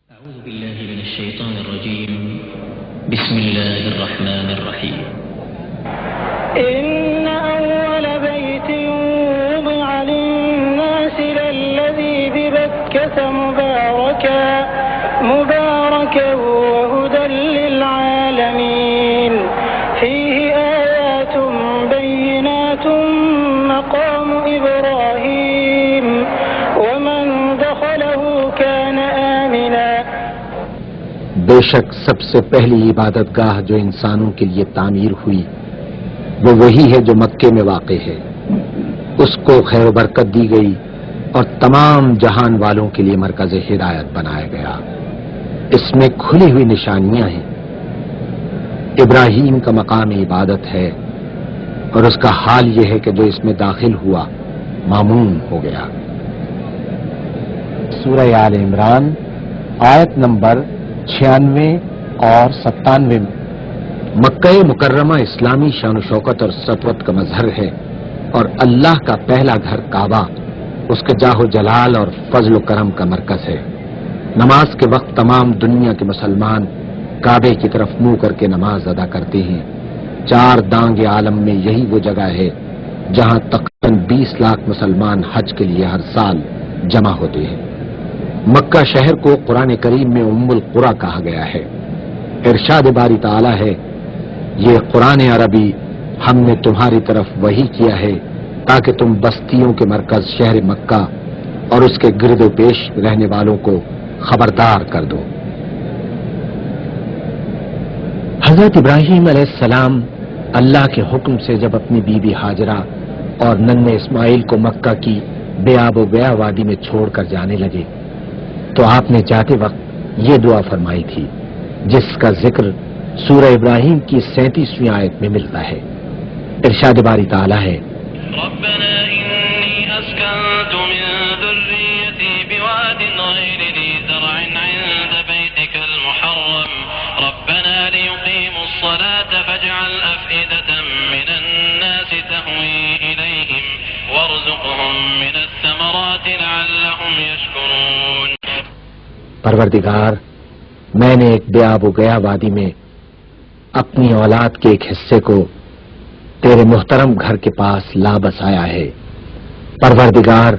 أعوذ بالله من الشيطان الرجيم بسم الله الرحمن الرحيم إن أول بيت وضع للناس للذي ببكة مباركا وهدى للعالمين فيه آيات بينات مقام إبراهيم ومن دخله كان آمنا. بے شک سب سے پہلی عبادت گاہ جو انسانوں کے لیے تعمیر ہوئی وہ وہی ہے جو مکے میں واقع ہے. اس کو خیر و برکت دی گئی اور تمام جہان والوں کے لیے مرکز ہدایت بنایا گیا. اس میں کھلی ہوئی نشانیاں ہیں. ابراہیم کا مقام عبادت ہے اور اس کا حال یہ ہے کہ جو اس میں داخل ہوا مامون ہو گیا. سورہ آل عمران آیت نمبر 96 اور 97 میں مکہ مکرمہ اسلامی شان و شوکت اور سطوت کا مظہر ہے اور اللہ کا پہلا گھر کعبہ اس کے جاہ و جلال اور فضل و کرم کا مرکز ہے. نماز کے وقت تمام دنیا کے مسلمان کعبے کی طرف منہ کر کے نماز ادا کرتے ہیں. 4 دانگ عالم میں یہی وہ جگہ ہے جہاں تقریباً 20 لاکھ مسلمان حج کے لیے ہر سال جمع ہوتے ہیں. مکہ شہر کو قرآن کریم میں ام القری کہا گیا ہے. ارشاد باری تعالی ہے یہ قرآن عربی ہم نے تمہاری طرف وحی کیا ہے تاکہ تم بستیوں کے مرکز شہر مکہ اور اس کے گرد و پیش رہنے والوں کو خبردار کر دو. حضرت ابراہیم علیہ السلام اللہ کے حکم سے جب اپنی بیوی ہاجرہ اور ننھے اسماعیل کو مکہ کی بے آب و گیا وادی میں چھوڑ کر جانے لگے تو آپ نے جاتے وقت یہ دعا فرمائی تھی جس کا ذکر سورہ ابراہیم کی 37ویں آیت میں ملتا ہے. ارشاد باری تعالی ہے ربنا إني أسكنت من ذريتي بواد غير ذي زرع عند بيتك المحرم ربنا ليقيموا الصلاة فاجعل أفئدة من الناس تهوي إليهم وارزقهم من الثمرات لعلهم يشكرون. پروردگار میں نے ایک بے آب و گیا وادی میں اپنی اولاد کے ایک حصے کو تیرے محترم گھر کے پاس لا بسایا ہے. پروردگار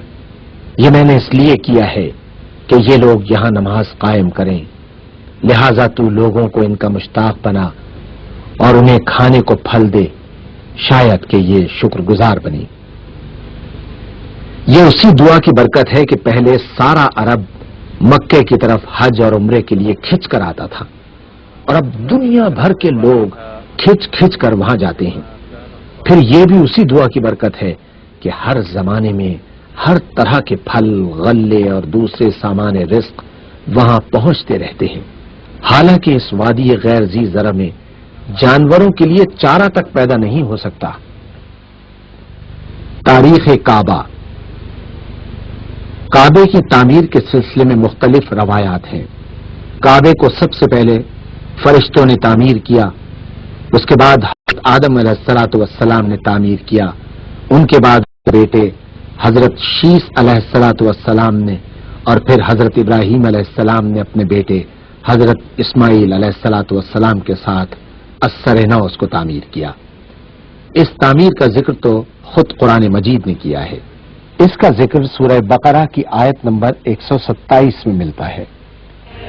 یہ میں نے اس لیے کیا ہے کہ یہ لوگ یہاں نماز قائم کریں، لہذا تو لوگوں کو ان کا مشتاق بنا اور انہیں کھانے کو پھل دے، شاید کہ یہ شکر گزار بنی. یہ اسی دعا کی برکت ہے کہ پہلے سارا عرب مکے کی طرف حج اور عمرے کے لیے کھنچ کر آتا تھا اور اب دنیا بھر کے لوگ کھنچ کر وہاں جاتے ہیں. پھر یہ بھی اسی دعا کی برکت ہے کہ ہر زمانے میں ہر طرح کے پھل، غلے اور دوسرے سامان رزق وہاں پہنچتے رہتے ہیں. حالانکہ اس وادی غیر ذی زرع میں جانوروں کے لیے چارہ تک پیدا نہیں ہو سکتا. تاریخ کعبہ. کعبے کی تعمیر کے سلسلے میں مختلف روایات ہیں. کعبے کو سب سے پہلے فرشتوں نے تعمیر کیا، اس کے بعد حضرت آدم علیہ السلام نے تعمیر کیا، ان کے بعد بیٹے حضرت شیس علیہ السلام نے، اور پھر حضرت ابراہیم علیہ السلام نے اپنے بیٹے حضرت اسماعیل علیہ السلام کے ساتھ اثر نو اس کو تعمیر کیا. اس تعمیر کا ذکر تو خود قرآن مجید نے کیا ہے. اس کا ذکر سورہ بقرہ کی آیت نمبر 127 میں ملتا ہے.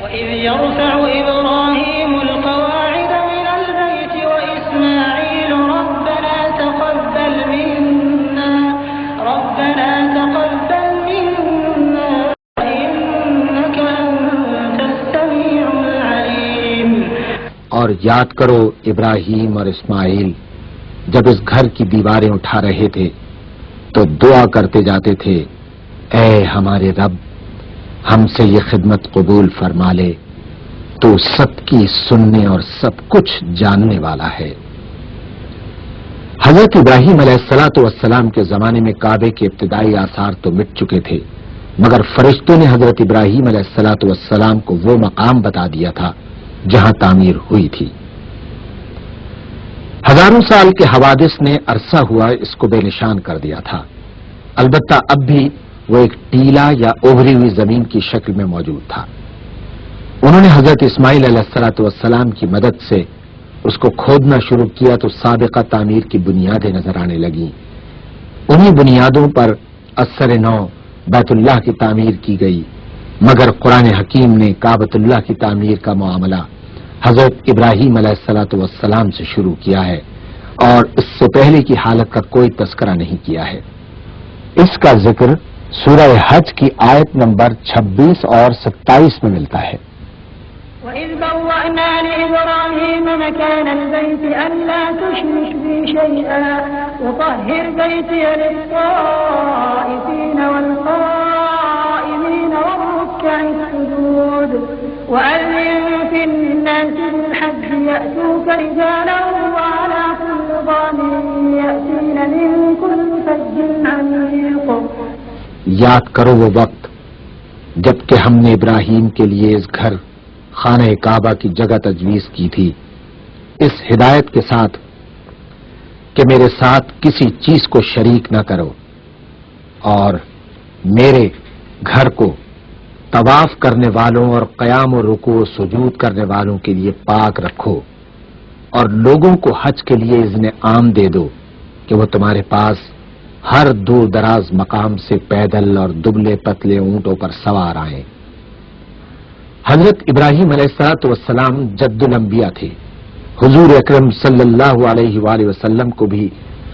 وَإِذْ يَرْفَعُ إِبْرَاهِيمُ الْقَوَاعِدَ مِنَ الْبَيْتِ وَإِسْمَاعِيلُ رَبَّنَا تَقَبَّلْ مِنَّا إِنَّكَ أَنتَ السَّمِيعُ الْعَلِيمُ. اور یاد کرو ابراہیم اور اسماعیل جب اس گھر کی دیواریں اٹھا رہے تھے تو دعا کرتے جاتے تھے اے ہمارے رب ہم سے یہ خدمت قبول فرما لے، تو سب کی سننے اور سب کچھ جاننے والا ہے. حضرت ابراہیم علیہ السلام کے زمانے میں کعبے کے ابتدائی آثار تو مٹ چکے تھے، مگر فرشتوں نے حضرت ابراہیم علیہ السلام کو وہ مقام بتا دیا تھا جہاں تعمیر ہوئی تھی. ہزاروں سال کے حوادث نے عرصہ ہوا اس کو بے نشان کر دیا تھا. البتہ اب بھی وہ ایک ٹیلا یا ابھری ہوئی زمین کی شکل میں موجود تھا. انہوں نے حضرت اسماعیل علیہ السلام کی مدد سے اس کو کھودنا شروع کیا تو سابقہ تعمیر کی بنیادیں نظر آنے لگیں. انہی بنیادوں پر اثر نو بیت اللہ کی تعمیر کی گئی. مگر قرآن حکیم نے کعبۃ اللہ کی تعمیر کا معاملہ حضرت ابراہیم علیہ السلام سے شروع کیا ہے اور اس سے پہلے کی حالت کا کوئی تذکرہ نہیں کیا ہے. اس کا ذکر سورہ حج کی آیت نمبر 26 اور 27 میں ملتا ہے. وَإِذْ بَوَّأْنَا لِإِبْرَاهِيمَ مَكَانَ الْبَيْتِ أَلَّا تُشْرِكْ بِي شَيْئًا وَطَهِّرْ بَيْتِيَ لِلطَّائِفِينَ وَالْقَائِمِينَ وَالرُّكَّعِ السُّجُودِ وَأَذِّن فِي النَّاسِ بِالْحَجِّ يَأْتُوكَ رِجَالًا وَعَلَى كُلِّ ضَامِرٍ يَأْتِينَ مِن كُلِّ فَجٍّ عَمِيقٍ. یاد کرو وہ وقت جبکہ ہم نے ابراہیم کے لیے اس گھر خانہ کعبہ کی جگہ تجویز کی تھی اس ہدایت کے ساتھ کہ میرے ساتھ کسی چیز کو شریک نہ کرو اور میرے گھر کو طواف کرنے والوں اور قیام و رکوع و سجود کرنے والوں کے لیے پاک رکھو اور لوگوں کو حج کے لیے اذن عام دے دو کہ وہ تمہارے پاس ہر دور دراز مقام سے پیدل اور دبلے پتلے اونٹوں پر سوار آئیں. حضرت ابراہیم علیہ السلام جد الانبیاء تھے. حضور اکرم صلی اللہ علیہ وآلہ وسلم کو بھی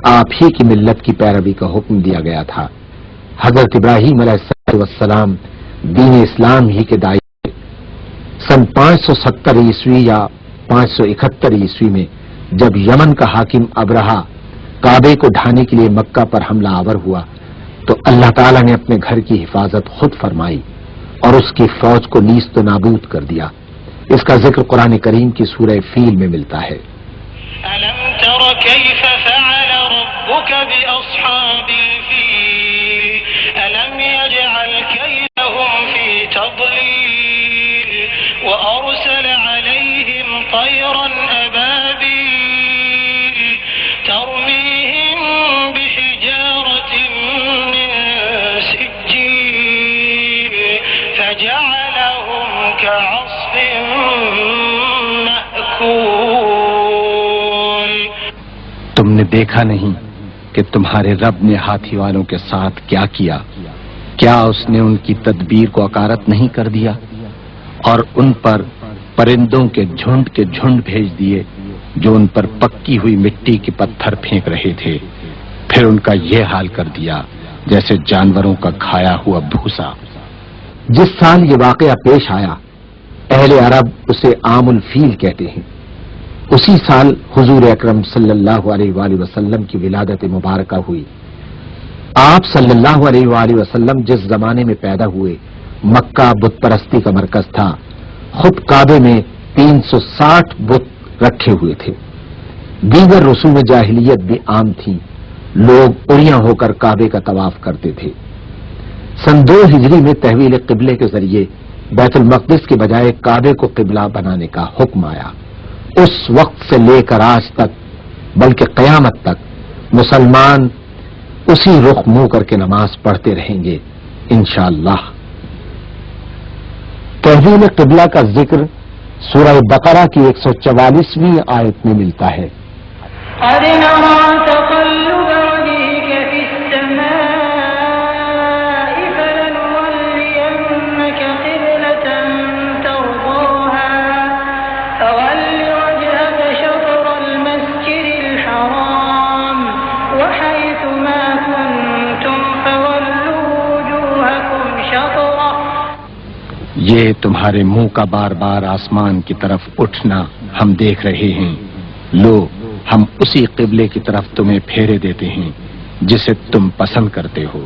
آپ ہی کی ملت کی پیروی کا حکم دیا گیا تھا. حضرت ابراہیم علیہ السلام دین اسلام ہی کے داعی تھے. سن 570 عیسوی یا 571 عیسوی میں جب یمن کا حاکم ابرہا کعبے کو ڈھانے کے لیے مکہ پر حملہ آور ہوا تو اللہ تعالیٰ نے اپنے گھر کی حفاظت خود فرمائی اور اس کی فوج کو نیست و نابود کر دیا. اس کا ذکر قرآن کریم کی سورہ فیل میں ملتا ہے. أَلَمْ تَرَ كَيْفَ فَعَلَ رَبُّكَ بِأَصْحَابِ الْفِيلِ أَلَمْ يَجْعَلْ كَيْدَهُمْ فِي تَضْلِيلٍ وَأَرْسَلَ عَلَيْهِمْ طَيْرًا أَبَابِيلَ تَرْمِيهِمْ بِحِجَارَةٍ مِّن سِجِّيلٍ فَجَعَلَهُمْ كَعَصْفٍ مَّأْكُولٍ. تم نے دیکھا نہیں کہ تمہارے رب نے ہاتھی والوں کے ساتھ کیا کیا؟ کیا اس نے ان کی تدبیر کو اکارت نہیں کر دیا اور ان پر پرندوں کے جھنڈ بھیج دیے جو ان پر پکی ہوئی مٹی کے پتھر پھینک رہے تھے. پھر ان کا یہ حال کر دیا جیسے جانوروں کا کھایا ہوا بھوسا. جس سال یہ واقعہ پیش آیا اہل عرب اسے عام الفیل کہتے ہیں. اسی سال حضور اکرم صلی اللہ علیہ وآلہ وسلم کی ولادت مبارکہ ہوئی. آپ صلی اللہ علیہ وآلہ وسلم جس زمانے میں پیدا ہوئے مکہ بت پرستی کا مرکز تھا. خود کعبے میں 360 بت رکھے ہوئے تھے. دیگر رسوم جاہلیت بھی عام تھیں. لوگ اڑیاں ہو کر کعبے کا طواف کرتے تھے. سن 2 ہجری میں تحویل قبلے کے ذریعے بیت المقدس کے بجائے کعبے کو قبلہ بنانے کا حکم آیا. اس وقت سے لے کر آج تک بلکہ قیامت تک مسلمان اسی رخ منہ کر کے نماز پڑھتے رہیں گے انشاءاللہ. تحویل قبلہ کا ذکر سورہ بقرہ کی 144ویں آیت میں ملتا ہے. قد نرى تقلب وجهك في السماء فلنولينك قبلة ترضاها فول وجهك شطر المسجد الحرام وحيث ما كنتم فولوا وجوهكم شطره. یہ تمہارے منہ کا بار بار آسمان کی طرف اٹھنا ہم دیکھ رہے ہیں. لو ہم اسی قبلے کی طرف تمہیں پھیرے دیتے ہیں جسے تم پسند کرتے ہو.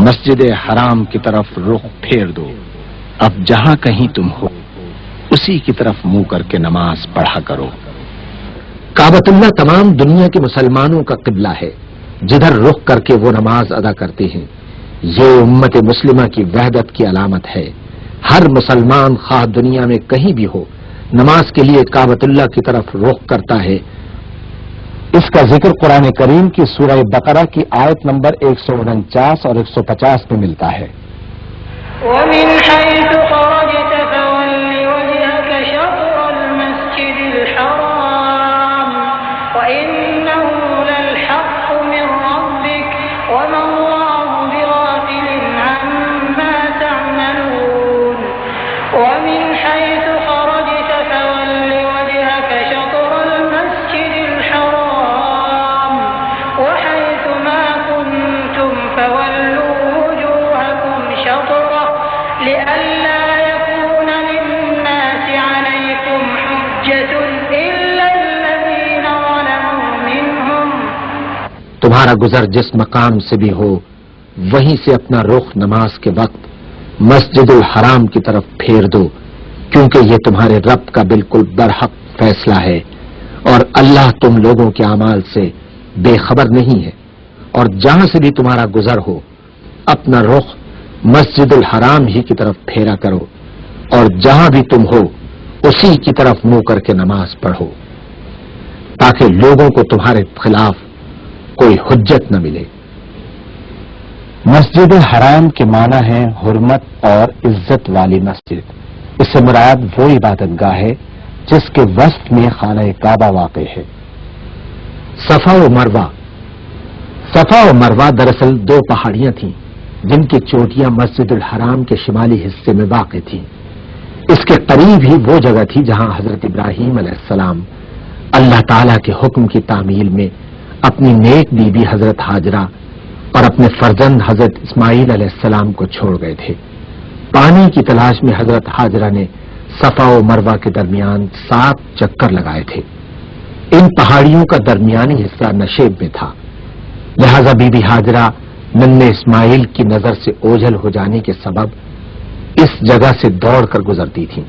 مسجد حرام کی طرف رخ پھیر دو. اب جہاں کہیں تم ہو اسی کی طرف منہ کر کے نماز پڑھا کرو. کعبۃ اللہ تمام دنیا کے مسلمانوں کا قبلہ ہے جدھر رخ کر کے وہ نماز ادا کرتے ہیں. یہ امت مسلمہ کی وحدت کی علامت ہے. ہر مسلمان خواہ دنیا میں کہیں بھی ہو نماز کے لیے کعبۃ اللہ کی طرف رخ کرتا ہے. اس کا ذکر قرآن کریم کی سورہ بقرہ کی آیت نمبر 149 اور 150 میں ملتا ہے. ومن حيث خرجت فول لئلا يكون للناس عليكم حجة إلا الذين ظلموا منهم. تمہارا گزر جس مقام سے بھی ہو وہیں سے اپنا رخ نماز کے وقت مسجد الحرام کی طرف پھیر دو، کیونکہ یہ تمہارے رب کا بالکل برحق فیصلہ ہے، اور اللہ تم لوگوں کے اعمال سے بے خبر نہیں ہے. اور جہاں سے بھی تمہارا گزر ہو اپنا رخ مسجد الحرام ہی کی طرف پھیرا کرو، اور جہاں بھی تم ہو اسی کی طرف منہ کر کے نماز پڑھو، تاکہ لوگوں کو تمہارے خلاف کوئی حجت نہ ملے. مسجد حرام کے معنی ہے حرمت اور عزت والی مسجد. اس سے مراد وہ عبادت گاہ ہے جس کے وسط میں خانہ کعبہ واقع ہے. صفا و مروہ. صفا و مروہ دراصل دو پہاڑیاں تھیں جن کی چوٹیاں مسجد الحرام کے شمالی حصے میں واقع تھیں. اس کے قریب ہی وہ جگہ تھی جہاں حضرت ابراہیم علیہ السلام اللہ تعالی کے حکم کی تعمیل میں اپنی نیک بیوی حضرت ہاجرہ اور اپنے فرزند حضرت اسماعیل علیہ السلام کو چھوڑ گئے تھے. پانی کی تلاش میں حضرت ہاجرہ نے صفا و مروہ کے درمیان 7 چکر لگائے تھے. ان پہاڑیوں کا درمیانی حصہ نشیب میں تھا، لہذا بی بی ہاجرہ ننھے اسماعیل کی نظر سے اوجھل ہو جانے کے سبب اس جگہ سے دوڑ کر گزرتی تھیں.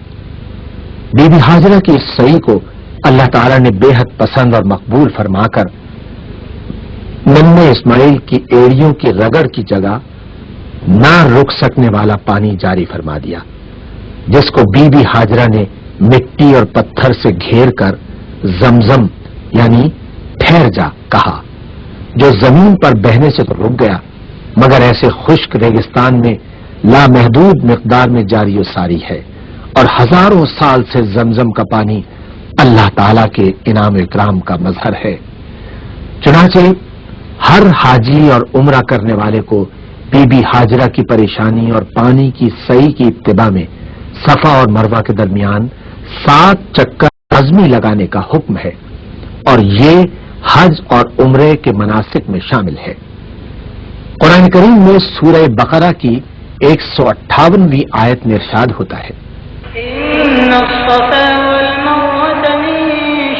بی بی ہاجرہ کی اس سعی کو اللہ تعالی نے بے حد پسند اور مقبول فرما کر ننھے اسماعیل کی ایڑیوں کی رگڑ کی جگہ نہ رک سکنے والا پانی جاری فرما دیا، جس کو بی بی ہاجرہ نے مٹی اور پتھر سے گھیر کر زمزم یعنی ٹھہر جا کہا، جو زمین پر بہنے سے تو رک گیا مگر ایسے خشک ریگستان میں لامحدود مقدار میں جاری و ساری ہے، اور ہزاروں سال سے زمزم کا پانی اللہ تعالی کے انعام و اکرام کا مظہر ہے. چنانچہ ہر حاجی اور عمرہ کرنے والے کو بی بی ہاجرہ کی پریشانی اور پانی کی سعی کی اتباع میں صفا اور مروہ کے درمیان 7 چکر لازمی لگانے کا حکم ہے، اور یہ حج اور عمرے کے مناسک میں شامل ہے. قرآن کریم میں سورہ بقرہ کی 158ویں آیت میں ارشاد ہوتا ہے، إن الصفا والمروة من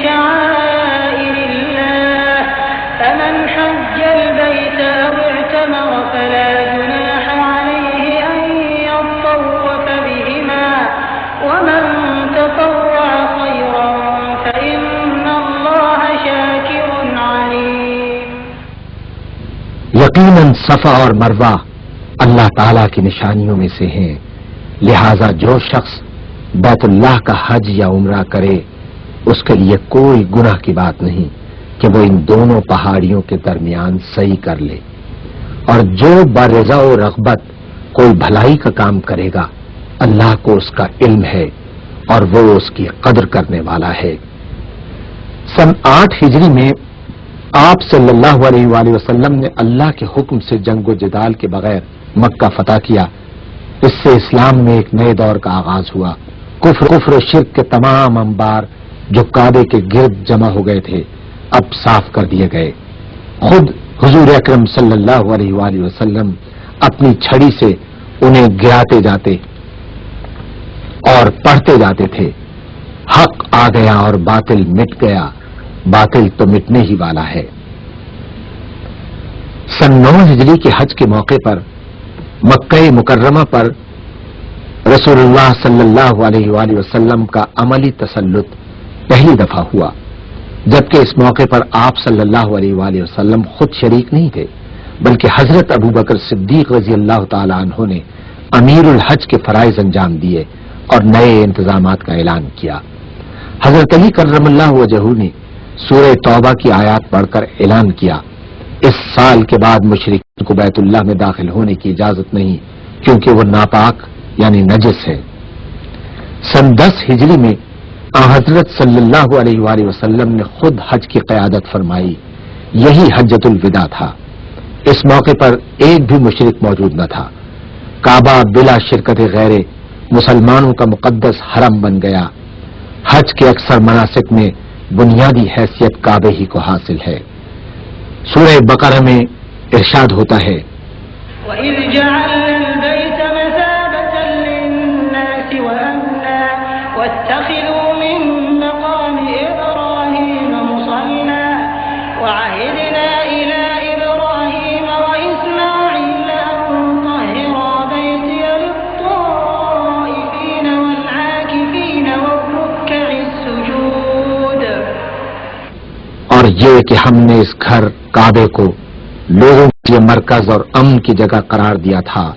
شعائر الله فمن حج البيت أو اعتمر فلا جناح عليه أن يطوف بهما ومن تطوع خيرا فإن الله شاكر عليم. یقیناً صفا اور مروہ اللہ تعالی کی نشانیوں میں سے ہیں، لہذا جو شخص بیت اللہ کا حج یا عمرہ کرے اس کے لیے کوئی گناہ کی بات نہیں کہ وہ ان دونوں پہاڑیوں کے درمیان سعی کر لے، اور جو برضا و رغبت کوئی بھلائی کا کام کرے گا اللہ کو اس کا علم ہے اور وہ اس کی قدر کرنے والا ہے. سن 8 ہجری میں آپ صلی اللہ علیہ وآلہ وسلم نے اللہ کے حکم سے جنگ و جدال کے بغیر مکہ فتح کیا. اس سے اسلام میں ایک نئے دور کا آغاز ہوا. کفر و شرک کے تمام انبار جو کعبے کے گرد جمع ہو گئے تھے اب صاف کر دیے گئے. خود حضور اکرم صلی اللہ علیہ وآلہ وسلم اپنی چھڑی سے انہیں گراتے جاتے اور پڑھتے جاتے تھے، حق آ گیا اور باطل مٹ گیا، باطل تو مٹنے ہی والا ہے. سن 9 ہجری کے حج کے موقع پر مکہ مکرمہ پر رسول اللہ صلی اللہ علیہ وآلہ وسلم کا عملی تسلط پہلی دفعہ ہوا، جبکہ اس موقع پر آپ صلی اللہ علیہ وآلہ وسلم خود شریک نہیں تھے بلکہ حضرت ابو بکر صدیق رضی اللہ تعالی عنہ نے امیر الحج کے فرائض انجام دیے اور نئے انتظامات کا اعلان کیا. حضرت علی کرم اللہ وجہہ نے سورہ توبہ کی آیات پڑھ کر اعلان کیا، اس سال کے بعد مشرکین کو بیت اللہ میں داخل ہونے کی اجازت نہیں کیونکہ وہ ناپاک یعنی نجس ہے. سن 10 ہجری میں حضرت صلی اللہ علیہ وآلہ وسلم نے خود حج کی قیادت فرمائی. یہی حجۃ الوداع تھا. اس موقع پر ایک بھی مشرک موجود نہ تھا. کعبہ بلا شرکت غیر مسلمانوں کا مقدس حرم بن گیا. حج کے اکثر مناسک میں بنیادی حیثیت کعبے ہی کو حاصل ہے. سورہ بقرہ میں ارشاد ہوتا ہے، وَإِذْ جَعَلْنَا الْبَيْتَ مَثَابَةً واتخذوا من مقام إبراهيم مصلى وعهدنا إلى إبراهيم وإسماعيل أن طهرا بيتي للطائفين والعاكفين والركع السجود. اور یہ کہ ہم نے اس گھر کعبے کو لوگوں کے مرکز اور امن کی جگہ قرار دیا تھا،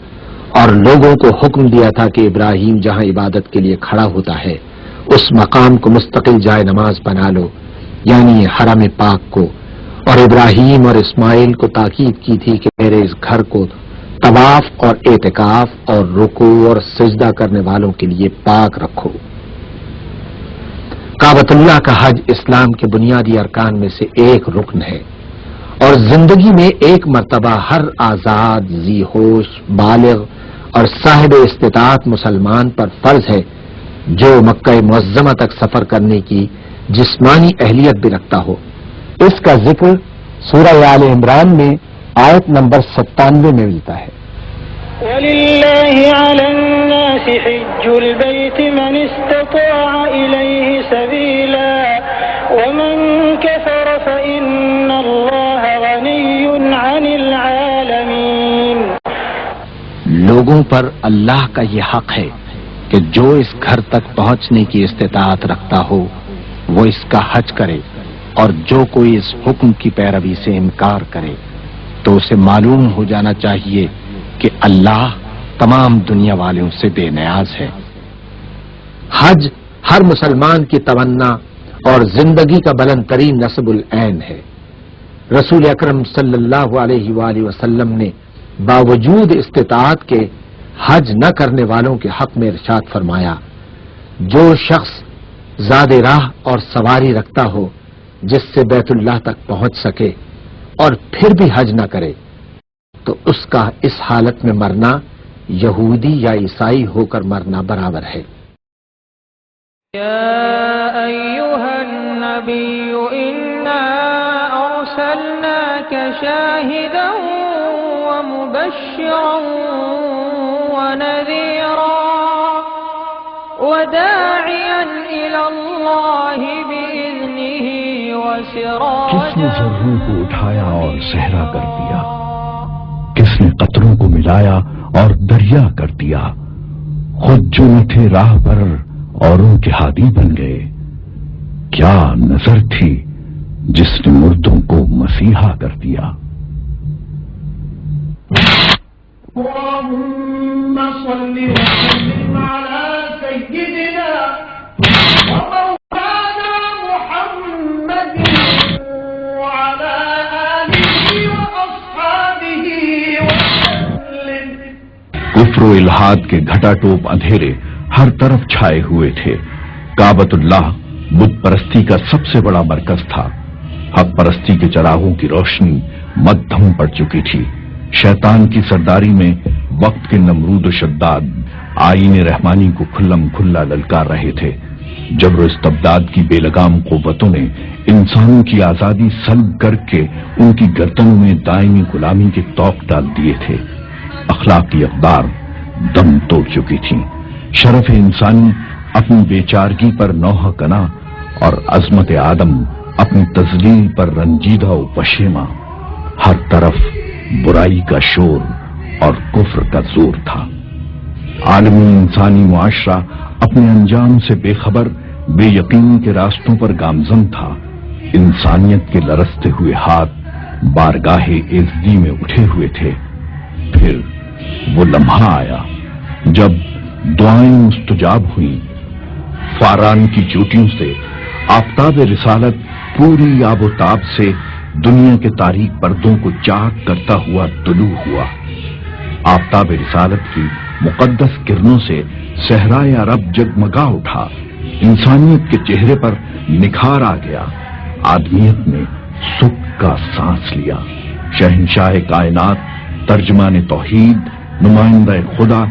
اور لوگوں کو حکم دیا تھا کہ ابراہیم جہاں عبادت کے لیے کھڑا ہوتا ہے اس مقام کو مستقل جائے نماز بنا لو، یعنی حرم پاک کو. اور ابراہیم اور اسماعیل کو تاکید کی تھی کہ میرے اس گھر کو طواف اور اعتکاف اور رکوع اور سجدہ کرنے والوں کے لیے پاک رکھو. کعبۃ اللہ کا حج اسلام کے بنیادی ارکان میں سے ایک رکن ہے، اور زندگی میں ایک مرتبہ ہر آزاد، ذی ہوش، بالغ اور صاحب استطاعت مسلمان پر فرض ہے جو مکہ معظمہ تک سفر کرنے کی جسمانی اہلیت بھی رکھتا ہو. اس کا ذکر سورہ آل عمران میں آیت نمبر 97 میں ملتا ہے. وَلِلَّهِ عَلَى النَّاسِ حِجُّ الْبَيْتِ مَنِ اسْتَطَاعَ إِلَيْهِ سَبِيلًا وَمَنْ كَفَرَ فَإِنَّ اللَّهَ غَنِيٌّ عَنِ الْعَالَمِينَ. لوگوں پر اللہ کا یہ حق ہے کہ جو اس گھر تک پہنچنے کی استطاعت رکھتا ہو وہ اس کا حج کرے، اور جو کوئی اس حکم کی پیروی سے انکار کرے تو اسے معلوم ہو جانا چاہیے کہ اللہ تمام دنیا والوں سے بے نیاز ہے. حج ہر مسلمان کی تمنا اور زندگی کا بلند ترین نصب العین ہے. رسول اکرم صلی اللہ علیہ وآلہ وسلم نے باوجود استطاعت کے حج نہ کرنے والوں کے حق میں ارشاد فرمایا، جو شخص زاد راہ اور سواری رکھتا ہو جس سے بیت اللہ تک پہنچ سکے اور پھر بھی حج نہ کرے تو اس کا اس حالت میں مرنا یہودی یا عیسائی ہو کر مرنا برابر ہے. یا ایھا النبی انا ارسلناک شاہدا ومبشرا ونذیرا وداعیا الی اللہ بإذنہ وسراجا. کس نے ذروں کو اٹھایا اور صحرا کر دیا، کس نے قطروں کو ملایا اور دریا کر دیا، خود جو نہ تھے راہ پر اوروں کے ہادی بن گئے. کیا نظر تھی جس نے مردوں کو مسیحا کر دیا. اللہم صل وسلم علی سیدنا ومولانا محمد وعلی آلہ واصحابہ وسلم. کفر و الحاد کے گھٹا ٹوپ اندھیرے ہر طرف چھائے ہوئے تھے. کعبۃ اللہ بت پرستی کا سب سے بڑا مرکز تھا. حق پرستی کے چراغوں کی روشنی مدھم پڑ چکی تھی. شیطان کی سرداری میں وقت کے نمرود و شداد آئین رحمانی کو کھلم کھلا للکار رہے تھے. جبر و استبداد کی بے لگام قوتوں نے انسانوں کی آزادی سلب کر کے ان کی گردنوں میں دائمی غلامی کے طوق ڈال دیے تھے. اخلاقی اقدار دم توڑ چکی تھیں. شرف انسانی اپنی بیچارگی پر نوح کنا اور عظمت آدم اپنی تذلیل پر رنجیدہ و پشیماں. ہر طرف برائی کا شور اور کفر کا زور تھا. عالمی انسانی معاشرہ اپنے انجام سے بے خبر بے یقینی کے راستوں پر گامزن تھا. انسانیت کے لرزتے ہوئے ہاتھ بارگاہ عزتی میں اٹھے ہوئے تھے. پھر وہ لمحہ آیا جب دعائیں مستجاب ہوئیں. فاران کی چوٹیوں سے آفتاب رسالت پوری آب و تاب سے دنیا کے تاریک پردوں کو چاک کرتا ہوا طلوع ہوا. آفتاب رسالت کی مقدس کرنوں سے صحرائے عرب جگمگا اٹھا. انسانیت کے چہرے پر نکھار آ گیا. آدمیت نے سکھ کا سانس لیا. شہنشاہ کائنات، ترجمان توحید، نمائندہ خدا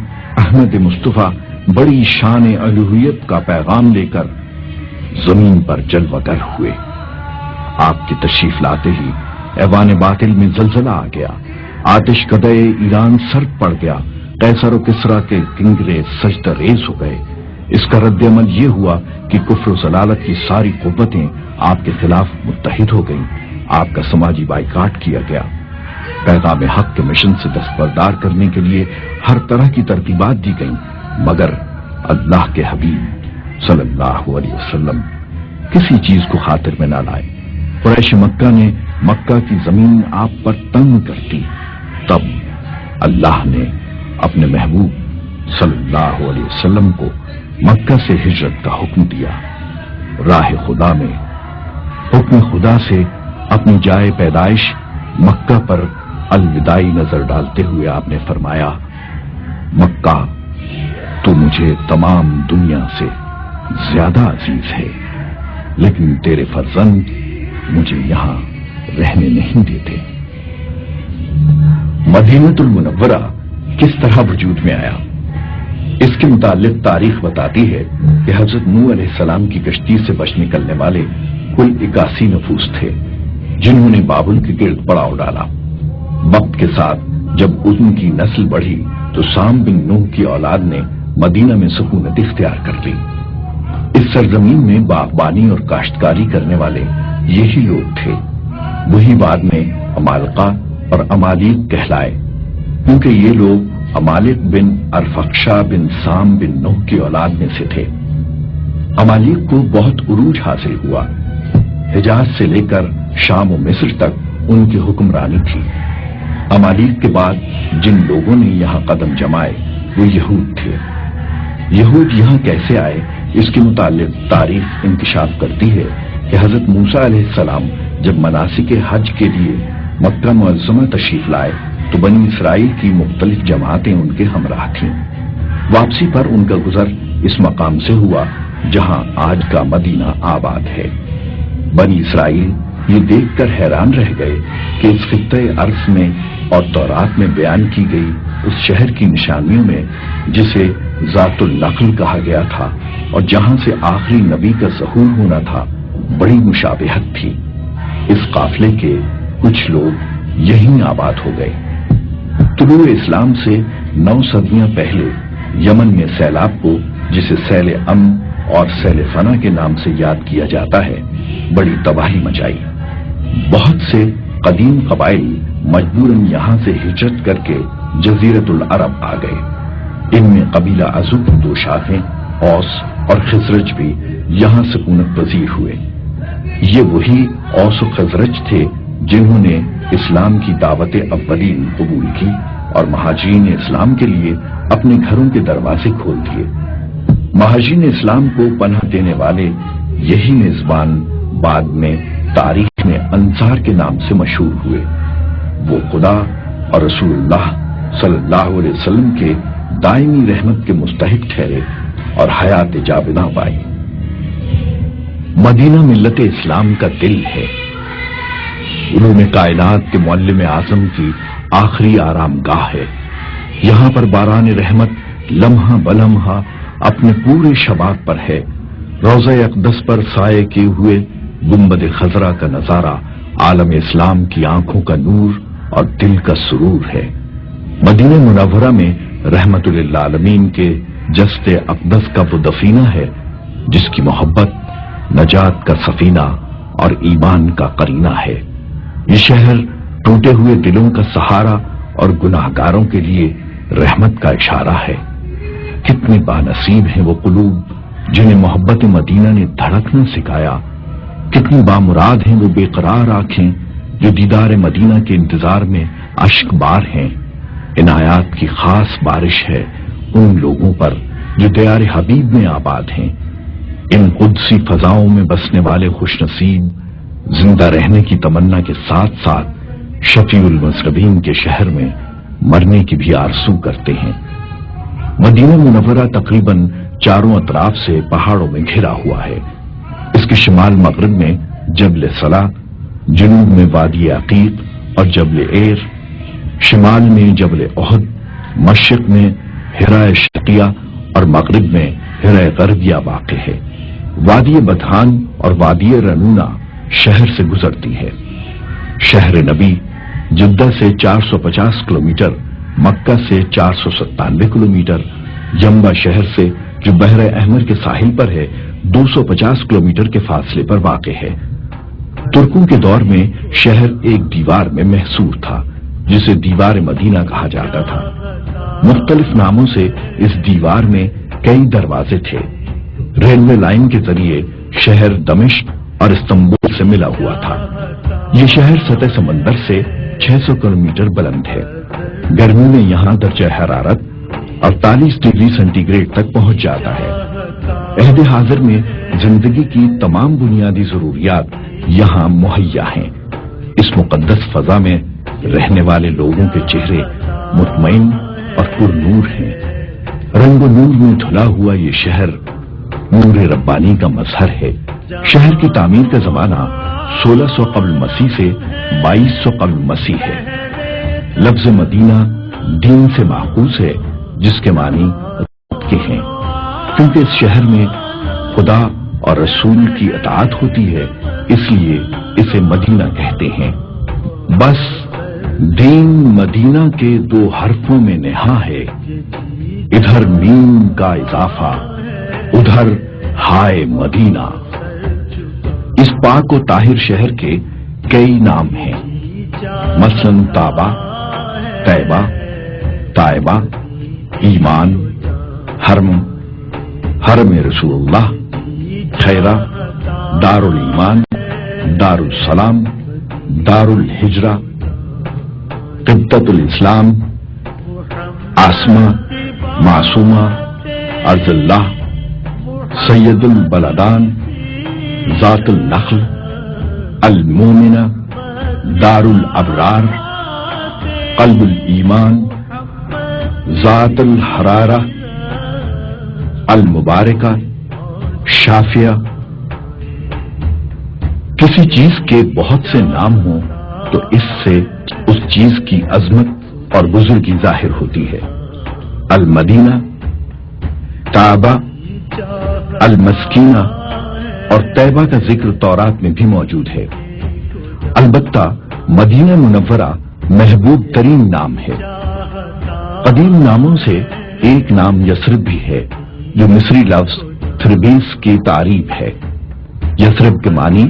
احمد مصطفیٰ بڑی شان الوہیت کا پیغام لے کر زمین پر جلوہ گر ہوئے. آپ کی تشریف لاتے ہی ایوان باطل میں زلزلہ آ گیا. آتش کدے ایران سرد پڑ گیا. قیصر و کسریٰ کے کنگرے سجدہ ریز ہو گئے. اس کا رد عمل یہ ہوا کہ کفر و ضلالت کی ساری قوتیں آپ کے خلاف متحد ہو گئیں، آپ کا سماجی بائیکاٹ کیا گیا، پیغام حق کے مشن سے دستبردار کرنے کے لیے ہر طرح کی ترتیبات دی گئیں، مگر اللہ کے حبیب صلی اللہ علیہ وسلم کسی چیز کو خاطر میں نہ لائے۔ قریش مکہ نے مکہ کی زمین آپ پر تنگ کر دی، تب اللہ نے اپنے محبوب صلی اللہ علیہ وسلم کو مکہ سے ہجرت کا حکم دیا۔ راہ خدا میں حکم خدا سے اپنی جائے پیدائش مکہ پر الوداعی نظر ڈالتے ہوئے آپ نے فرمایا، مکہ تو مجھے تمام دنیا سے زیادہ عزیز ہے، لیکن تیرے فرزند مجھے یہاں رہنے نہیں دیتے۔ مدینہ المنورہ کس طرح وجود میں آیا؟ اس کے متعلق تاریخ بتاتی ہے کہ حضرت نوح علیہ السلام کی کشتی سے بچ نکلنے والے کل 81 نفوس تھے، جنہوں نے بابل کے گرد پڑاؤ ڈالا۔ وقت کے ساتھ جب ان کی نسل بڑھی تو سام بن نوح کی اولاد نے مدینہ میں سکونت اختیار کر لی۔ اس سرزمین میں باغبانی اور کاشتکاری کرنے والے یہی لوگ تھے، وہی بعد میں عمالقہ اور عمالیق کہلائے، کیونکہ یہ لوگ عمالق بن ارفخشا بن سام بن نوح کی اولاد میں سے تھے۔ عمالیق کو بہت عروج حاصل ہوا، حجاز سے لے کر شام و مصر تک ان کی حکمرانی تھی۔ عمالیق کے بعد جن لوگوں نے یہاں قدم جمائے وہ یہود تھے۔ یہود یہاں کیسے آئے اس کے متعلق تاریخ انکشاف کرتی ہے کہ حضرت موسیٰ علیہ السلام جب مناسک حج کے لیے مکہ معظمہ تشریف لائے تو بنی اسرائیل کی مختلف جماعتیں ان کے ہمراہ تھیں۔ واپسی پر ان کا گزر اس مقام سے ہوا جہاں آج کا مدینہ آباد ہے۔ بنی اسرائیل یہ دیکھ کر حیران رہ گئے کہ اس خطۂ ارض میں اور تورات میں بیان کی گئی اس شہر کی نشانیوں میں جسے ذات النخل کہا گیا تھا اور جہاں سے آخری نبی کا ظہور ہونا تھا بڑی مشابہت تھی۔ اس قافلے کے کچھ لوگ یہیں آباد ہو گئے۔ طلوع اسلام سے 9 صدیاں پہلے یمن میں سیلاب کو، جسے سیل ام اور سیل فنا کے نام سے یاد کیا جاتا ہے، بڑی تباہی مچائی۔ بہت سے قدیم قبائل مجبوراً یہاں سے ہجرت کر کے جزیرت العرب آ گئے۔ ان میں قبیلہ عزو کی 2 شاخیں اوس اور خزرج بھی یہاں سکونت پذیر ہوئے۔ یہ وہی اوس و خزرج تھے جنہوں نے اسلام کی دعوت اولین قبول کی اور مہاجرین اسلام کے لیے اپنے گھروں کے دروازے کھول دیے۔ مہاجرین اسلام کو پناہ دینے والے یہی میزبان بعد میں تاریخ میں انصار کے نام سے مشہور ہوئے۔ وہ خدا اور رسول اللہ صلی اللہ علیہ وسلم کے دائمی رحمت کے مستحق ٹھہرے اور حیات جاوداں پائی۔ مدینہ ملت اسلام کا دل ہے، علوم کائنات کے معلم اعظم کی آخری آرام گاہ ہے۔ یہاں پر باران رحمت لمحہ بلمحہ اپنے پورے شباب پر ہے۔ روضہ اقدس پر سائے کیے ہوئے گنبد خضرا کا نظارہ عالم اسلام کی آنکھوں کا نور اور دل کا سرور ہے۔ مدینہ منورہ میں رحمت للعالمین کے جسد اقدس کا وہ دفینہ ہے جس کی محبت نجات کا سفینہ اور ایمان کا قرینہ ہے۔ یہ شہر ٹوٹے ہوئے دلوں کا سہارا اور گناہ گاروں کے لیے رحمت کا اشارہ ہے۔ کتنے بانصیب ہیں وہ قلوب جنہیں محبت مدینہ نے دھڑکنا سکھایا، کتنی بامراد ہیں وہ بے قرار آنکھیں جو دیدار مدینہ کے انتظار میں اشک بار ہیں۔ عنایات کی خاص بارش ہے ان لوگوں پر جو دیار حبیب میں آباد ہیں۔ ان قدسی فضاؤں میں بسنے والے خوش نصیب زندہ رہنے کی تمنا کے ساتھ ساتھ شفیع المذنبین کے شہر میں مرنے کی بھی آرزو کرتے ہیں۔ مدینہ منورہ تقریباً چاروں اطراف سے پہاڑوں میں گھرا ہوا ہے۔ اس کے شمال مغرب میں جبل صلاح، جنوب میں وادی عقیق اور جبل ایر، شمال میں جبل احد، مشرق میں ہرا شرقیہ اور مغرب میں ہرا غربیہ واقع ہے۔ وادی بدحان اور وادی رنونا شہر سے گزرتی ہے۔ شہر نبی جدہ سے 450 کلومیٹر، مکہ سے 497 کلومیٹر، یمبا شہر سے جو بحر احمر کے ساحل پر ہے 250 کلومیٹر کے فاصلے پر واقع ہے۔ ترکوں کے دور میں شہر ایک دیوار میں محصور تھا جسے دیوار مدینہ کہا جاتا تھا۔ مختلف ناموں سے اس دیوار میں کئی دروازے تھے۔ ریلوے لائن کے ذریعے شہر دمشق اور استنبول سے ملا ہوا تھا۔ یہ شہر سطح سمندر سے 600 کلومیٹر بلند ہے۔ گرمی میں یہاں درجہ حرارت 48 ڈگری سینٹی گریڈ تک پہنچ جاتا ہے۔ عہد حاضر میں زندگی کی تمام بنیادی ضروریات یہاں مہیا ہیں۔ اس مقدس فضا میں رہنے والے لوگوں کے چہرے مطمئن اور پر نور ہیں۔ رنگ و نور میں دھلا ہوا یہ شہر نور ربانی کا مظہر ہے۔ شہر کی تعمیر کا زمانہ 1600 قبل مسیح سے 2200 قبل مسیح ہے۔ لفظ مدینہ دین سے ماخوذ ہے جس کے معنی کے ہیں، کیونکہ اس شہر میں خدا اور رسول کی اطاعت ہوتی ہے، اس لیے اسے مدینہ کہتے ہیں۔ بس دین مدینہ کے 2 حرفوں میں نہا ہے، ادھر میم کا اضافہ ادھر ہائے مدینہ۔ اس پاک و طاہر شہر کے کئی نام ہیں، مثلاً طابہ، طیبہ، طائبہ، ایمان، حرم، حرم رسول اللہ، خیرہ، دار الایمان، دار السلام، دار الحجرہ، قبطۃ الاسلام، آسمہ، معصومہ، ارض اللہ، سید البلدان، ذات النخل، المومنہ، دار الابرار، قلب الایمان، ذات الحرارہ، المبارکہ، شافیہ۔ کسی چیز کے بہت سے نام ہوں تو اس سے اس چیز کی عظمت اور بزرگی ظاہر ہوتی ہے۔ المدینہ، طابہ، المسکینہ اور طیبہ کا ذکر تورات میں بھی موجود ہے۔ البتہ مدینہ منورہ محبوب ترین نام ہے۔ قدیم ناموں سے ایک نام یثرب بھی ہے جو مصری لفظ تھربیس کی تعریب ہے۔ یثرب کے معنی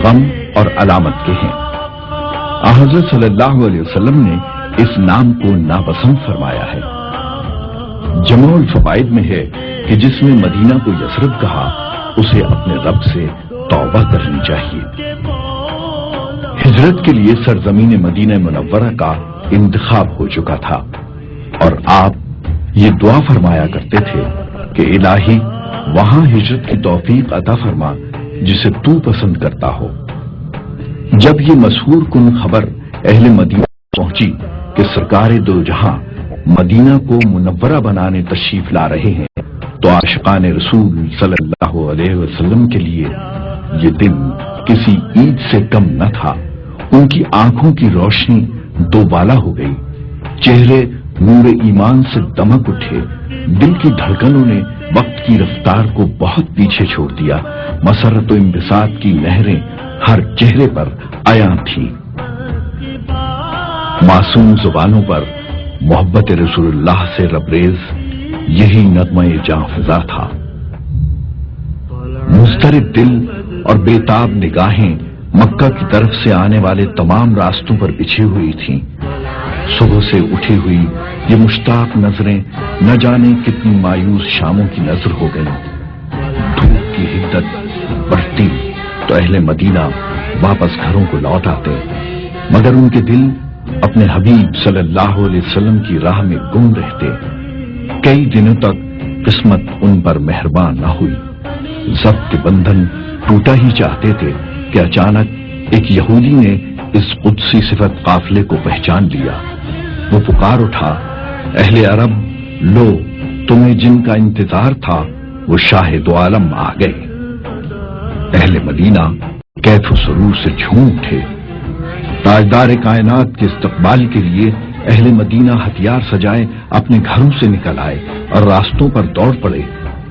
غم اور علامت کے ہیں۔ حضرت صلی اللہ علیہ وسلم نے اس نام کو ناپسند فرمایا ہے۔ جمع الفوائد میں ہے کہ جس نے مدینہ کو یثرب کہا اسے اپنے رب سے توبہ کرنی چاہیے۔ ہجرت کے لیے سرزمین مدینہ منورہ کا انتخاب ہو چکا تھا اور آپ یہ دعا فرمایا کرتے تھے کہ الہی وہاں ہجرت کی توفیق عطا فرما جسے تو پسند کرتا ہو۔ جب یہ مسحور کن خبر اہل مدینہ پہنچی کہ سرکار دو جہاں مدینہ کو منورہ بنانے تشریف لا رہے ہیں تو عاشقان رسول صلی اللہ علیہ وسلم کے لیے یہ دن کسی عید سے کم نہ تھا۔ ان کی آنکھوں کی روشنی دوبالا ہو گئی، چہرے نور ایمان سے دمک اٹھے، دل کی دھڑکنوں نے وقت کی رفتار کو بہت پیچھے چھوڑ دیا، مسرت و انبساط کی لہریں ہر چہرے پر عیاں تھیں۔ معصوم زبانوں پر محبت رسول اللہ سے لبریز یہی نغمہ جاں فضا تھا۔ مضطرب دل اور بےتاب نگاہیں مکہ کی طرف سے آنے والے تمام راستوں پر بچھی ہوئی تھیں۔ صبح سے اٹھی ہوئی یہ مشتاق نظریں نہ جانے کتنی مایوس شاموں کی نظر ہو گئیں۔ دھوپ کی حدت بڑھتی تو اہل مدینہ واپس گھروں کو لوٹ آتے، مگر ان کے دل اپنے حبیب صلی اللہ علیہ وسلم کی راہ میں گم رہتے۔ کئی دنوں تک قسمت ان پر مہربان نہ ہوئی۔ ضبط کے بندھن ٹوٹا ہی چاہتے تھے کہ اچانک ایک یہودی نے اس قدسی صفت قافلے کو پہچان لیا۔ وہ پکار اٹھا، اہل عرب لو، تمہیں جن کا انتظار تھا وہ شاہ دو عالم آ گئے۔ اہل مدینہ کیف و سرور سے جھوم اٹھے۔ تاجدار کائنات کے استقبال کے لیے اہل مدینہ ہتھیار سجائے اپنے گھروں سے نکل آئے اور راستوں پر دوڑ پڑے۔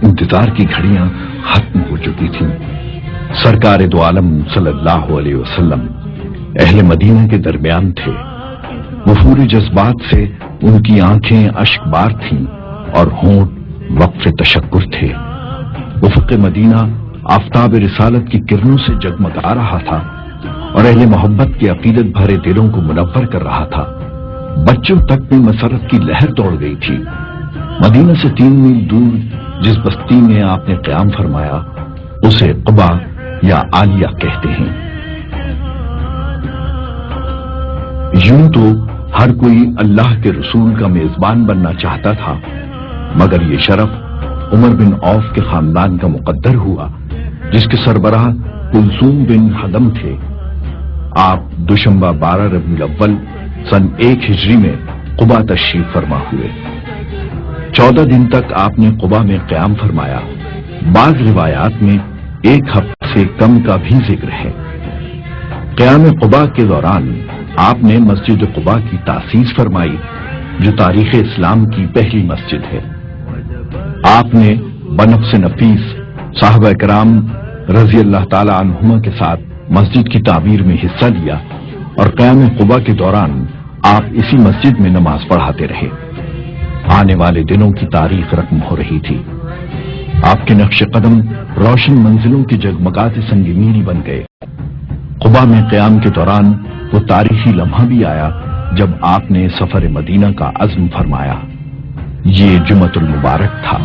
انتظار کی گھڑیاں ختم ہو چکی تھیں۔ سرکار دو عالم صلی اللہ علیہ وسلم اہل مدینہ کے درمیان تھے۔ وفور جذبات سے ان کی آنکھیں اشک بار تھیں اور ہونٹ وقف تشکر تھے۔ افق مدینہ آفتاب رسالت کی کرنوں سے جگمگا رہا تھا اور اہل محبت کے عقیدت بھرے دلوں کو منور کر رہا تھا۔ بچوں تک میں مسرت کی لہر دوڑ گئی تھی۔ مدینہ سے 3 میل دور جس بستی میں آپ نے قیام فرمایا اسے قبا یا عالیہ کہتے ہیں۔ یوں تو ہر کوئی اللہ کے رسول کا میزبان بننا چاہتا تھا، مگر یہ شرف عمر بن عوف کے خاندان کا مقدر ہوا، جس کے سربراہ کلثوم بن حدم تھے۔ آپ دوشنبہ 12 ربیع الاول سن 1 ہجری میں قبا تشریف فرما ہوئے۔ 14 دن تک آپ نے قبا میں قیام فرمایا۔ بعض روایات میں 1 ہفتے سے کم کا بھی ذکر ہے۔ قیام قبا کے دوران آپ نے مسجد قبا کی تاسیس فرمائی، جو تاریخ اسلام کی پہلی مسجد ہے۔ آپ نے بنفس نفیس صحابہ کرام رضی اللہ تعالی عنہما کے ساتھ مسجد کی تعمیر میں حصہ لیا اور قیام قبا کے دوران آپ اسی مسجد میں نماز پڑھاتے رہے۔ آنے والے دنوں کی تاریخ رقم ہو رہی تھی۔ آپ کے نقش قدم روشن منزلوں کے جگمگاتے سنگ میل بن گئے۔ قبا میں قیام کے دوران وہ تاریخی لمحہ بھی آیا جب آپ نے سفر مدینہ کا عزم فرمایا۔ یہ جمعۃ المبارک تھا۔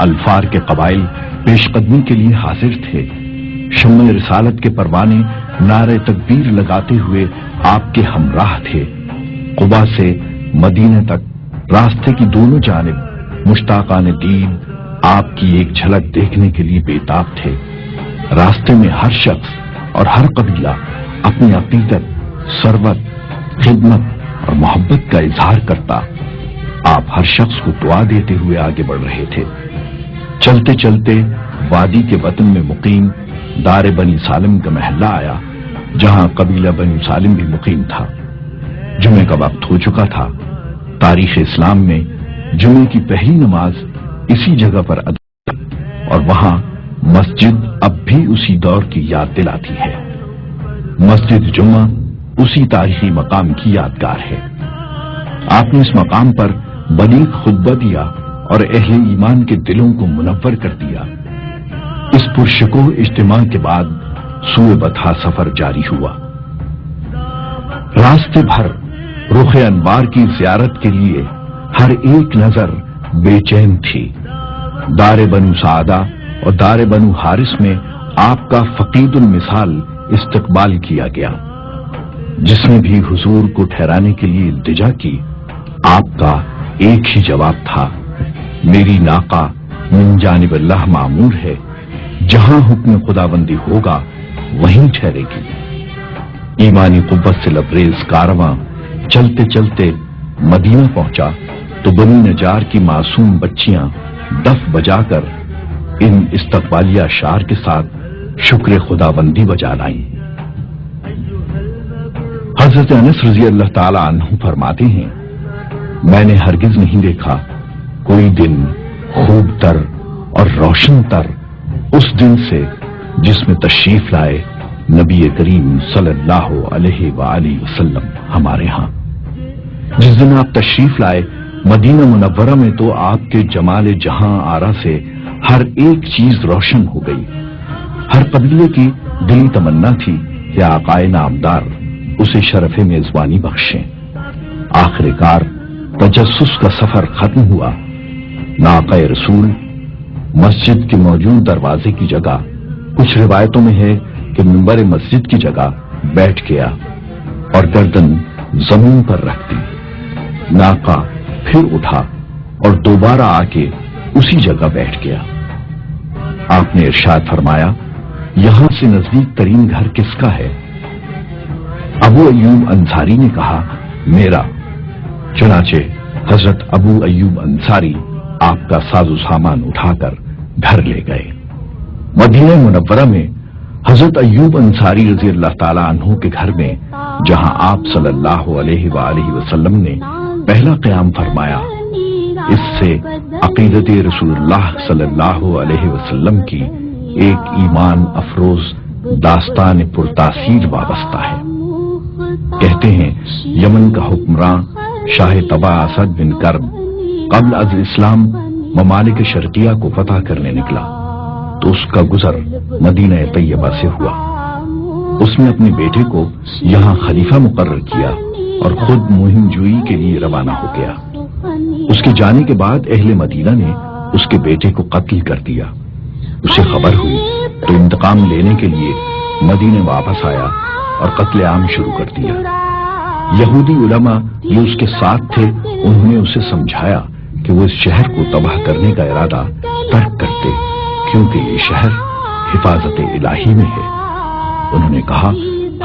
الفار کے قبائل پیش قدمی کے لیے حاضر تھے۔ شمع رسالت کے پروانے نعرہ تکبیر لگاتے ہوئے آپ کے ہمراہ تھے۔ قبا سے مدینہ تک راستے کی دونوں جانب مشتاقان دید آپ کی ایک جھلک دیکھنے کے لیے بےتاب تھے۔ راستے میں ہر شخص اور ہر قبیلہ اپنی عقیدت، ثروت، خدمت اور محبت کا اظہار کرتا۔ آپ ہر شخص کو دعا دیتے ہوئے آگے بڑھ رہے تھے۔ چلتے چلتے وادی کے وطن میں مقیم دار بنی سالم کا محلہ آیا، جہاں قبیلہ بنی سالم بھی مقیم تھا۔ جمعے کا وقت ہو چکا تھا۔ تاریخ اسلام میں جمعے کی پہلی نماز اسی جگہ پر ادا اور وہاں مسجد اب بھی اسی دور کی یاد دلاتی ہے۔ مسجد جمعہ اسی تاریخی مقام کی یادگار ہے۔ آپ نے اس مقام پر بلیغ خطبہ دیا اور اہل ایمان کے دلوں کو منور کر دیا۔ اس پرشکوہ اجتماع کے بعد سوئے بطحا سفر جاری ہوا۔ راستے بھر رخ انوار کی زیارت کے لیے ہر ایک نظر بے چین تھی۔ دار بنو سعدہ اور دار بنو حارث میں آپ کا فقید المثال استقبال کیا گیا۔ جس نے بھی حضور کو ٹھہرانے کے لیے التجا کی، آپ کا ایک ہی جواب تھا، میری ناقہ من جانب اللہ معمور ہے، جہاں حکم خداوندی ہوگا وہیں ٹھہرے گی۔ ایمانی قوت سے لبریز کارواں چلتے چلتے مدینہ پہنچا تو بنی نجار کی معصوم بچیاں دف بجا کر ان استقبالیہ اشعار کے ساتھ شکر خداوندی بجا لائیں۔ حضرت انس رضی اللہ تعالی عنہ فرماتے ہیں، میں نے ہرگز نہیں دیکھا کوئی دن خوب تر اور روشن تر اس دن سے جس میں تشریف لائے نبی کریم صلی اللہ علیہ وآلہ وسلم ہمارے ہاں۔ جس دن آپ تشریف لائے مدینہ منورہ میں تو آپ کے جمال جہاں آرا سے ہر ایک چیز روشن ہو گئی۔ ہر قبیلے کی دلی تمنا تھی کہ آقائے نامدار اسے شرف میزبانی بخشیں۔ آخر کار تجسس کا سفر ختم ہوا۔ ناقہ رسول مسجد کے موجود دروازے کی جگہ، کچھ روایتوں میں ہے کہ منبر مسجد کی جگہ بیٹھ گیا اور گردن زمین پر رکھ دی۔ ناقہ پھر اٹھا اور دوبارہ آ کے اسی جگہ بیٹھ گیا۔ آپ نے ارشاد فرمایا، یہاں سے نزدیک ترین گھر کس کا ہے؟ ابو ایوب انصاری نے کہا، میرا۔ چنانچہ حضرت ابو ایوب انصاری آپ کا ساز و سامان اٹھا کر گھر لے گئے۔ مدینہ منورہ میں حضرت ایوب انصاری رضی اللہ تعالی عنہ کے گھر میں، جہاں آپ صلی اللہ علیہ وآلہ وسلم نے پہلا قیام فرمایا، اس سے عقیدت رسول اللہ صلی اللہ علیہ وسلم کی ایک ایمان افروز داستان پرتاثیر وابستہ ہے۔ کہتے ہیں یمن کا حکمراں شاہ طبع اسد بن کرب قبل از اسلام ممالک شرقیہ کو فتح کرنے نکلا تو اس کا گزر مدینہ طیبہ سے ہوا۔ اس نے اپنے بیٹے کو یہاں خلیفہ مقرر کیا اور خود مہم جوئی کے لیے روانہ ہو گیا۔ اس کے جانے کے بعد اہل مدینہ نے اس کے بیٹے کو قتل کر دیا۔ اسے خبر ہوئی تو انتقام لینے کے لیے مدینے واپس آیا اور قتل عام شروع کر دیا۔ یہودی علماء جو اس کے ساتھ تھے انہوں نے اسے سمجھایا کہ وہ اس شہر کو تباہ کرنے کا ارادہ ترک کرتے، کیونکہ یہ شہر حفاظت الہی میں ہے۔ انہوں نے کہا،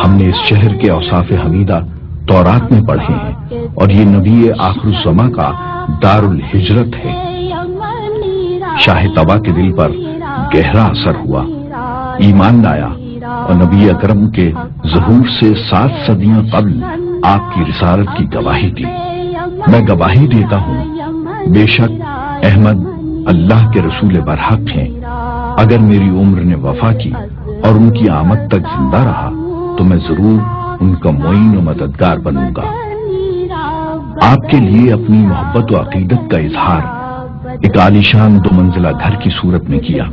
ہم نے اس شہر کے اوصاف حمیدہ تورات میں پڑھے ہیں اور یہ نبی آخر الزماں کا دار الہجرت ہے۔ شاہ طبا کے دل پر گہرا اثر ہوا، ایمان لایا اور نبی اکرم کے ظہور سے 7 صدیاں قبل آپ کی رسالت کی گواہی دی۔ میں گواہی دیتا ہوں، بے شک احمد اللہ کے رسول برحق ہیں۔ اگر میری عمر نے وفا کی اور ان کی آمد تک زندہ رہا تو میں ضرور ان کا معین و مددگار بنوں گا۔ آپ کے لیے اپنی محبت و عقیدت کا اظہار ایک عالیشان 2 منزلہ گھر کی صورت میں کیا۔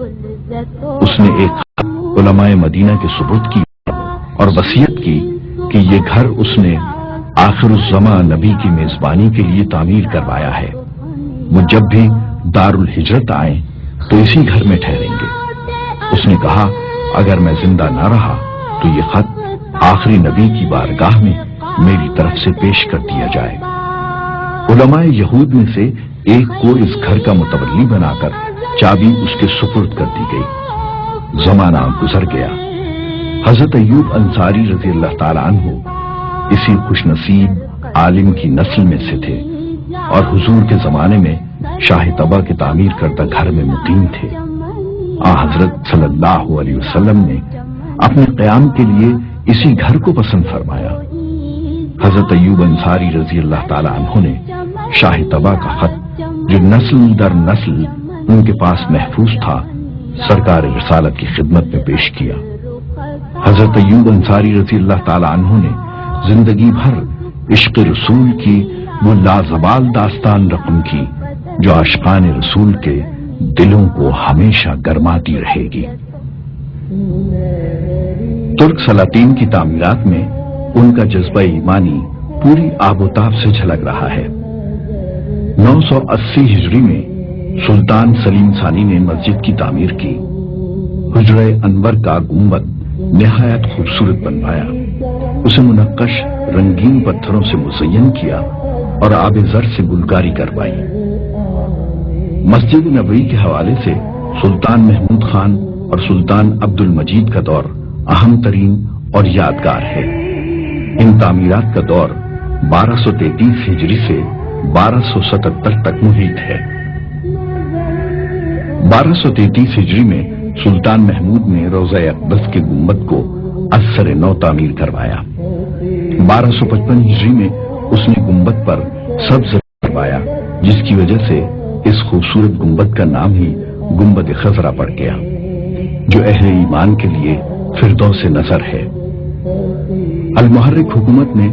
اس نے ایک خط علماء مدینہ کے سپرد کی اور وصیت کی کہ یہ گھر اس نے آخر الزماں نبی کی میزبانی کے لیے تعمیر کروایا ہے۔ وہ جب بھی دار الہجرت آئیں تو اسی گھر میں ٹھہریں گے۔ اس نے کہا، اگر میں زندہ نہ رہا تو یہ خط آخری نبی کی بارگاہ میں میری طرف سے پیش کر دیا جائے۔ علماء یہود میں سے ایک کو اس گھر کا متولی بنا کر چابی اس کے سپرد کر دی گئی۔ زمانہ گزر گیا۔ حضرت ایوب انصاری رضی اللہ تعالیٰ عنہ اسی خوش نصیب عالم کی نسل میں سے تھے اور حضور کے زمانے میں شاہ طبا کے تعمیر کردہ گھر میں مقیم تھے۔ حضرت صلی اللہ علیہ وسلم نے اپنے قیام کے لیے اسی گھر کو پسند فرمایا۔ حضرت ایوب انصاری رضی اللہ تعالیٰ عنہ نے شاہ طبا کا خط جو نسل در نسل ان کے پاس محفوظ تھا سرکار رسالت کی خدمت میں پیش کیا۔ حضرت ایوب انصاری رضی اللہ تعالیٰ عنہ نے زندگی بھر عشق رسول کی وہ لازوال داستان رقم کی جو عاشقان رسول کے دلوں کو ہمیشہ گرماتی رہے گی۔ ترک سلاطین کی تعمیرات میں ان کا جذبہ ایمانی پوری آب و تاب سے جھلک رہا ہے۔ 980 ہجری میں سلطان سلیم ثانی نے مسجد کی تعمیر کی۔ حجرہ انور کا گنبد نہایت خوبصورت بنوایا، اسے منقش رنگین پتھروں سے مزین کیا اور آب زر سے گلکاری کروائی۔ مسجد نبوی کے حوالے سے سلطان محمود خان اور سلطان عبد المجید کا دور اہم ترین اور یادگار ہے۔ ان تعمیرات کا دور 1233 ہجری سے 1277 تک محیط ہے۔ 1233 ہجری میں سلطان محمود نے روضہ اقدس کے گنبد کو از سر نو تعمیر کروایا۔ 1255 ہجری میں اس نے گنبد پر سبز کروایا، جس کی وجہ سے اس خوبصورت گنبد کا نام ہی گنبد خضرا پڑ گیا، جو اہل ایمان کے لیے فردوس نظر ہے۔ المحرک حکومت نے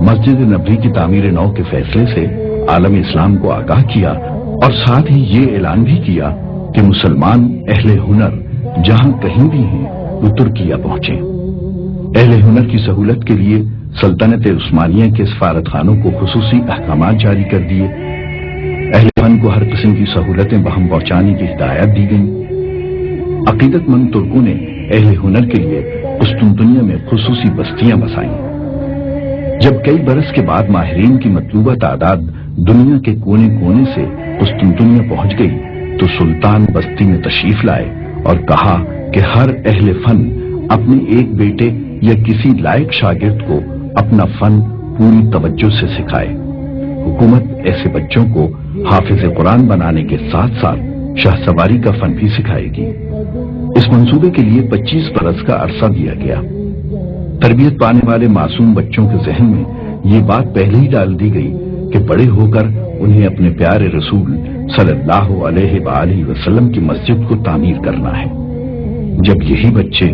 مسجد نبوی کی تعمیر نو کے فیصلے سے عالم اسلام کو آگاہ کیا اور ساتھ ہی یہ اعلان بھی کیا کہ مسلمان اہل ہنر جہاں کہیں بھی ہیں وہ ترکیہ پہنچیں۔ اہل ہنر کی سہولت کے لیے سلطنت عثمانیہ کے سفارت خانوں کو خصوصی احکامات جاری کر دیے۔ اہل فن کو ہر قسم کی سہولتیں بہم پہنچانے کی ہدایت دی گئیں۔ عقیدت مند ترکوں نے اہل ہنر کے لیے قسطنطنیہ میں خصوصی بستیاں بسائیں۔ جب کئی برس کے بعد ماہرین کی مطلوبہ تعداد دنیا کے کونے کونے سے قسطنطنیہ پہنچ گئی تو سلطان بستی میں تشریف لائے اور کہا کہ ہر اہل فن اپنے ایک بیٹے یا کسی لائق شاگرد کو اپنا فن پوری توجہ سے سکھائے۔ حکومت ایسے بچوں کو حافظ قرآن بنانے کے ساتھ ساتھ شاہ سواری کا فن بھی سکھائے گی۔ اس منصوبے کے لیے 25 برس کا عرصہ دیا گیا۔ تربیت پانے والے معصوم بچوں کے ذہن میں یہ بات پہلے ہی ڈال دی گئی کہ بڑے ہو کر انہیں اپنے پیارے رسول صلی اللہ علیہ وآلہ وسلم کی مسجد کو تعمیر کرنا ہے۔ جب یہی بچے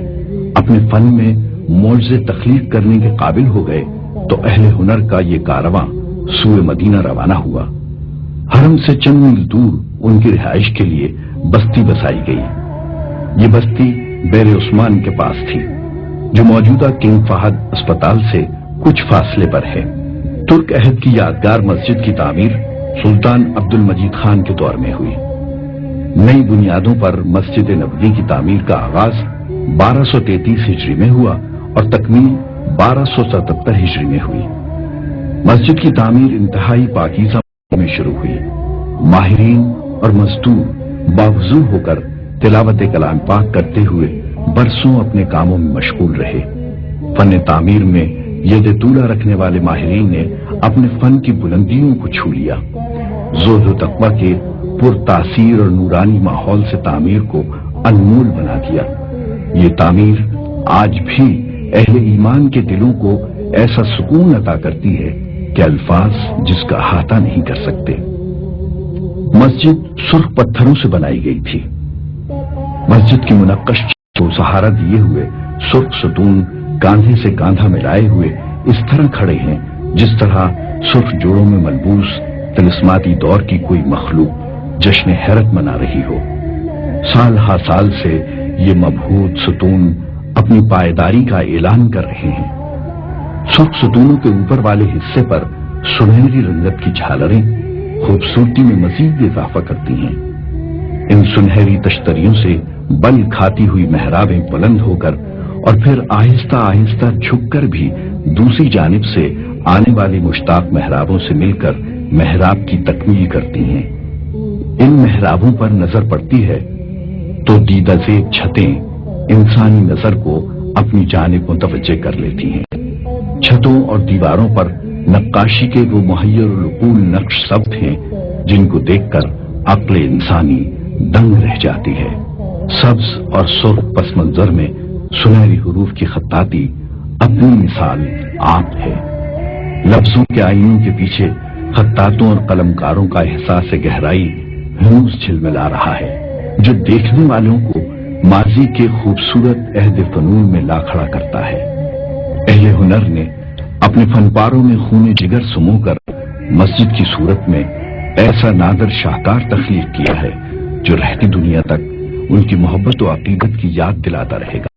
اپنے فن میں معجزے تخلیق کرنے کے قابل ہو گئے تو اہل ہنر کا یہ کارواں سوئے مدینہ روانہ ہوا۔ حرم سے چند میل دور ان کی رہائش کے لیے بستی بسائی گئی۔ یہ بستی بیر عثمان کے پاس تھی، جو موجودہ کنگ فہد اسپتال سے کچھ فاصلے پر ہے۔ ترک عہد کی یادگار مسجد کی تعمیر سلطان عبد المجید خان کے دور میں ہوئی۔ نئی بنیادوں پر مسجد نبوی کی تعمیر کا آغاز 1233 ہجری میں ہوا اور تکمیل 1277 ہجری میں ہوئی۔ مسجد کی تعمیر انتہائی پاکیزہ میں شروع ہوئی۔ ماہرین اور مزدور باوضو ہو کر تلاوت کلام پاک کرتے ہوئے برسوں اپنے کاموں میں مشغول رہے۔ فن تعمیر میں ید طولہ رکھنے والے ماہرین نے اپنے فن کی بلندیوں کو چھو لیا۔ زہد و تقویٰ کے پر تاثیر اور نورانی ماحول سے تعمیر کو انمول بنا دیا۔ یہ تعمیر آج بھی اہل ایمان کے دلوں کو ایسا سکون عطا کرتی ہے کہ الفاظ جس کا احاطہ نہیں کر سکتے۔ مسجد سرخ پتھروں سے بنائی گئی تھی۔ مسجد کی منقش کو سہارا دیے ہوئے سرخ ستون کاندھے سے کاندھا ملائے ہوئے اس طرح کھڑے ہیں جس طرح سرخ جوڑوں میں ملبوس طلسماتی دور کی کوئی مخلوق جشن حیرت منا رہی ہو۔ سال ہا سال سے یہ مبہوت ستون اپنی پائیداری کا اعلان کر رہے ہیں۔ سرخ ستونوں کے اوپر والے حصے پر سنہری رنگت کی جھالریں خوبصورتی میں مزید اضافہ کرتی ہیں۔ ان سنہری تشتریوں سے بل کھاتی ہوئی محرابیں بلند ہو کر اور پھر آہستہ آہستہ جھک کر بھی دوسری جانب سے آنے والی مشتاق محرابوں سے مل کر محراب کی تکمیل کرتی ہیں۔ ان محرابوں پر نظر پڑتی ہے تو دیدہ زیب چھتیں انسانی نظر کو اپنی جانب متوجہ کر لیتی ہیں۔ چھتوں اور دیواروں پر نقاشی کے وہ محیر العقول نقش ثبت ہیں جن کو دیکھ کر عقل انسانی دنگ رہ جاتی ہے۔ سبز اور سرخ پس منظر میں سنہری حروف کی خطاطی اپنی مثال آپ ہے۔ لفظوں کے آئینوں کے پیچھے خطاطوں اور قلمکاروں کا احساس گہرائی ہنوز جھلملا رہا ہے، جو دیکھنے والوں کو ماضی کے خوبصورت عہد فنون میں لا کھڑا کرتا ہے۔ اہل ہنر نے اپنے فنپاروں میں خون جگر سمو کر مسجد کی صورت میں ایسا نادر شاہکار تخلیق کیا ہے جو رہتی دنیا تک ان کی محبت و عقیدت کی یاد دلاتا رہے گا۔